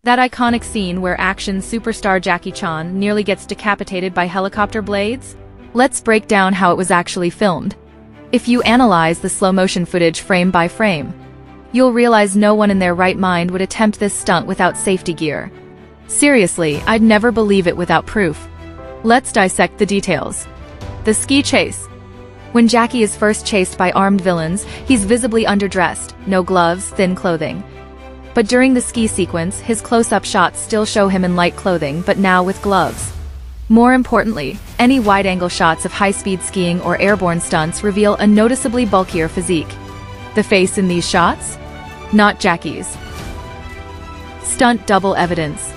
That iconic scene where action superstar Jackie Chan nearly gets decapitated by helicopter blades? Let's break down how it was actually filmed. If you analyze the slow-motion footage frame by frame, you'll realize no one in their right mind would attempt this stunt without safety gear. Seriously, I'd never believe it without proof. Let's dissect the details. The ski chase. When Jackie is first chased by armed villains, he's visibly underdressed, no gloves, thin clothing. But during the ski sequence, his close-up shots still show him in light clothing, but now with gloves. More importantly, any wide-angle shots of high-speed skiing or airborne stunts reveal a noticeably bulkier physique. The face in these shots? Not Jackie's. Stunt double evidence.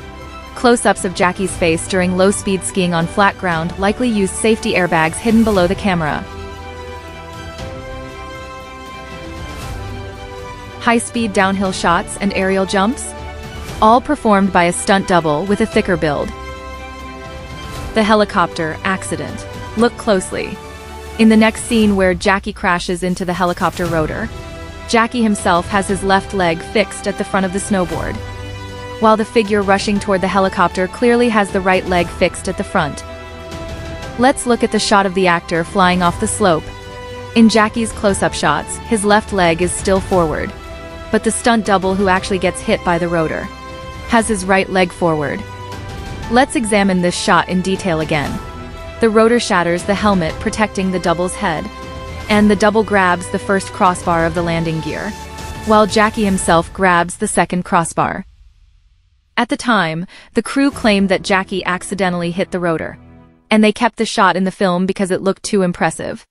Close-ups of Jackie's face during low-speed skiing on flat ground likely used safety airbags hidden below the camera. High-speed downhill shots and aerial jumps? All performed by a stunt double with a thicker build. The helicopter accident. Look closely. In the next scene where Jackie crashes into the helicopter rotor, Jackie himself has his left leg fixed at the front of the snowboard, while the figure rushing toward the helicopter clearly has the right leg fixed at the front. Let's look at the shot of the actor flying off the slope. In Jackie's close-up shots, his left leg is still forward, but the stunt double who actually gets hit by the rotor has his right leg forward. Let's examine this shot in detail again. The rotor shatters the helmet protecting the double's head, and the double grabs the first crossbar of the landing gear, while Jackie himself grabs the second crossbar. At the time, the crew claimed that Jackie accidentally hit the rotor, and they kept the shot in the film because it looked too impressive.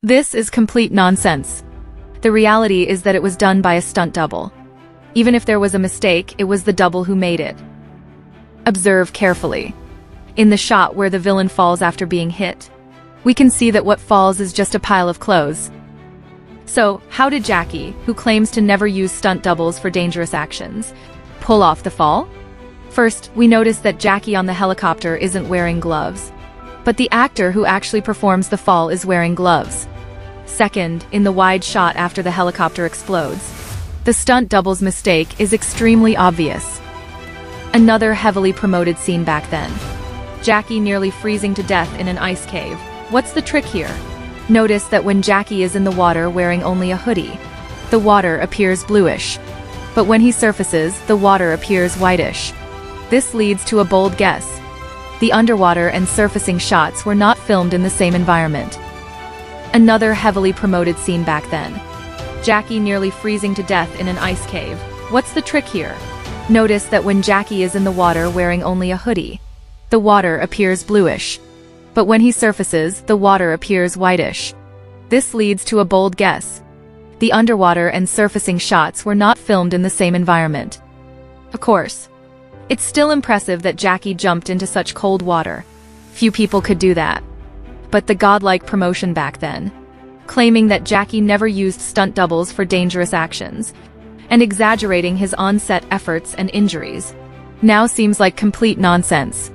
This is complete nonsense. The reality is that it was done by a stunt double. Even if there was a mistake, it was the double who made it. Observe carefully. In the shot where the villain falls after being hit, we can see that what falls is just a pile of clothes. So, how did Jackie, who claims to never use stunt doubles for dangerous actions, pull off the fall? First, we notice that Jackie on the helicopter isn't wearing gloves, but the actor who actually performs the fall is wearing gloves. Second, in the wide shot after the helicopter explodes, the stunt double's mistake is extremely obvious. Another heavily promoted scene back then. Jackie nearly freezing to death in an ice cave. What's the trick here? Notice that when Jackie is in the water wearing only a hoodie, the water appears bluish. But when he surfaces, the water appears whitish. This leads to a bold guess. The underwater and surfacing shots were not filmed in the same environment. Another heavily promoted scene back then. Jackie nearly freezing to death in an ice cave. What's the trick here? Notice that when Jackie is in the water wearing only a hoodie, the water appears bluish. But when he surfaces, the water appears whitish. This leads to a bold guess. The underwater and surfacing shots were not filmed in the same environment. Of course, it's still impressive that Jackie jumped into such cold water. Few people could do that. But the godlike promotion back then, claiming that Jackie never used stunt doubles for dangerous actions, and exaggerating his on-set efforts and injuries, now seems like complete nonsense.